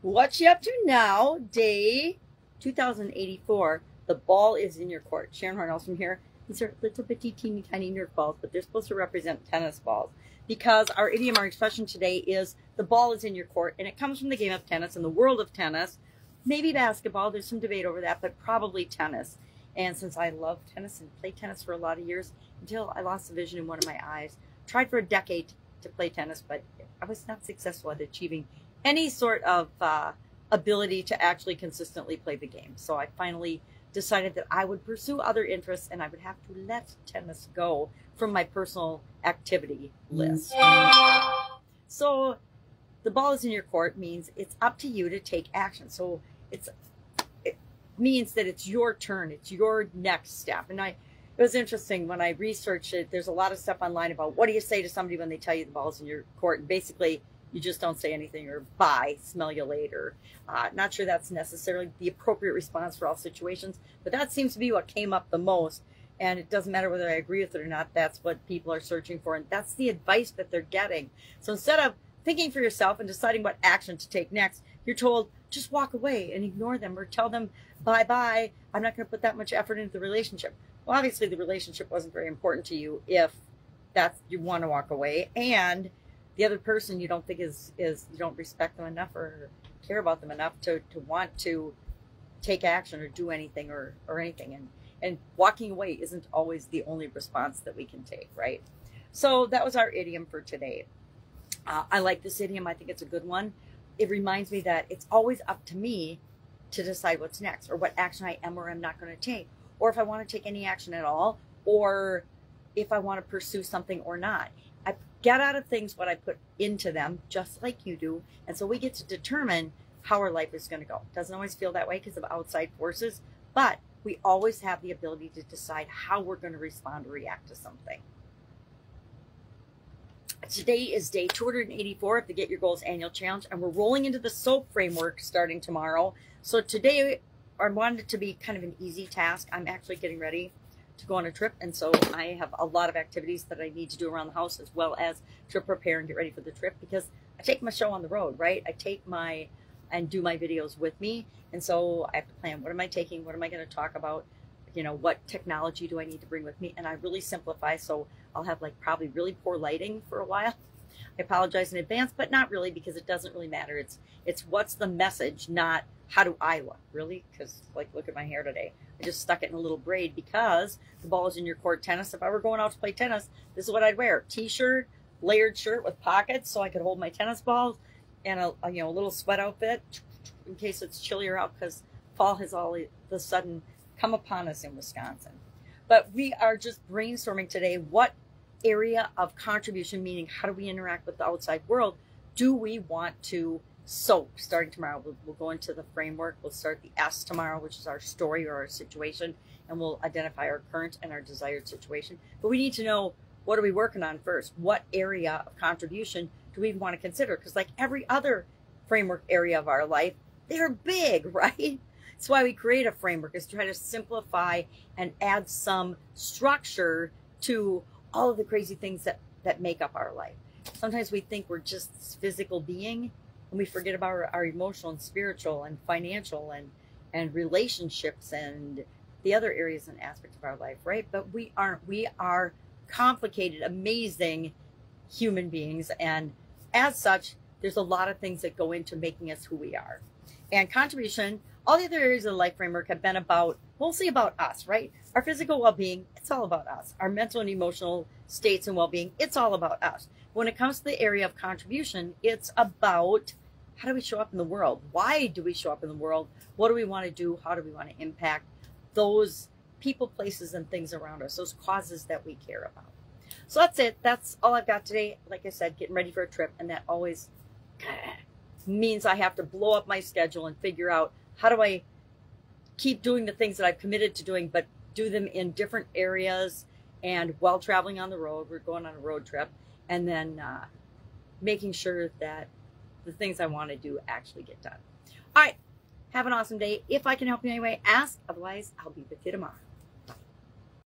What you up to now? Day 2084. The ball is in your court. Sharon Horne-Ellstrom here. These are little bitty teeny tiny Nerf balls, but they're supposed to represent tennis balls because our idiom, our expression today is the ball is in your court, and it comes from the game of tennis and the world of tennis. Maybe basketball. There's some debate over that, but probably tennis. And since I love tennis and played tennis for a lot of years until I lost the vision in one of my eyes, tried for a decade to play tennis, but I was not successful at achieving any sort of ability to actually consistently play the game. So I finally decided that I would pursue other interests and I would have to let tennis go from my personal activity list. So the ball is in your court means it's up to you to take action. So it means that it's your turn. It's your next step. And it was interesting when I researched it. There's a lot of stuff online about what do you say to somebody when they tell you the ball's in your court. And basically, you just don't say anything or bye, smell you later. Not sure that's necessarily the appropriate response for all situations, but that seems to be what came up the most. And it doesn't matter whether I agree with it or not. That's what people are searching for. And that's the advice that they're getting. So instead of thinking for yourself and deciding what action to take next, you're told just walk away and ignore them or tell them bye-bye. I'm not going to put that much effort into the relationship. Well, obviously the relationship wasn't very important to you if you want to walk away, and the other person you don't think is you don't respect them enough or care about them enough to want to take action or do anything or anything. And walking away isn't always the only response that we can take, right? So that was our idiom for today. I like this idiom. I think it's a good one. It reminds me that it's always up to me to decide what's next or what action I am or am not going to take, or if I want to take any action at all, or if I want to pursue something or not. I get out of things what I put into them, just like you do. And so we get to determine how our life is going to go. It doesn't always feel that way because of outside forces, but we always have the ability to decide how we're going to respond or react to something. Today is day 284 of the Get Your Goals Annual Challenge, and we're rolling into the SOAP framework starting tomorrow. So today I wanted it to be kind of an easy task. I'm actually getting ready to go on a trip, and so I have a lot of activities that I need to do around the house as well as to prepare and get ready for the trip, because I take my show on the road, right? I take and do my videos with me, and so I have to plan, what am I taking, what am I going to talk about, you know, what technology do I need to bring with me? And I really simplify, so I'll have like probably really poor lighting for a while. I apologize in advance, but not really, because it doesn't really matter. It's what's the message, not how do I look, really? Because like, look at my hair today. I just stuck it in a little braid because the ball is in your court tennis. If I were going out to play tennis, this is what I'd wear. T-shirt, layered shirt with pockets so I could hold my tennis balls, and a little sweat outfit in case it's chillier out, because fall has all of a sudden come upon us in Wisconsin. But we are just brainstorming today what area of contribution, meaning how do we interact with the outside world, do we want to SOAP starting tomorrow. We'll go into the framework. We'll start the S tomorrow, which is our story or our situation, and we'll identify our current and our desired situation. But we need to know, what are we working on first? What area of contribution do we want to consider? Because like every other framework area of our life, they're big, right? That's why we create a framework, is to try to simplify and add some structure to all of the crazy things that make up our life. Sometimes we think we're just this physical being, and we forget about our emotional and spiritual and financial and relationships and the other areas and aspects of our life, right? But we aren't. We are complicated, amazing human beings, and as such, there's a lot of things that go into making us who we are. And contribution, all the other areas of the life framework have been about, mostly about us, right? Our physical well-being, it's all about us. Our mental and emotional states and well-being, it's all about us. When it comes to the area of contribution, it's about how do we show up in the world? Why do we show up in the world? What do we want to do? How do we want to impact those people, places, and things around us, those causes that we care about? So that's it. That's all I've got today. Like I said, getting ready for a trip, and that always means I have to blow up my schedule and figure out, how do I keep doing the things that I've committed to doing, but do them in different areas and while traveling on the road. We're going on a road trip, and then making sure that the things I want to do actually get done. All right. Have an awesome day. If I can help you in any way, ask. Otherwise, I'll be with you tomorrow.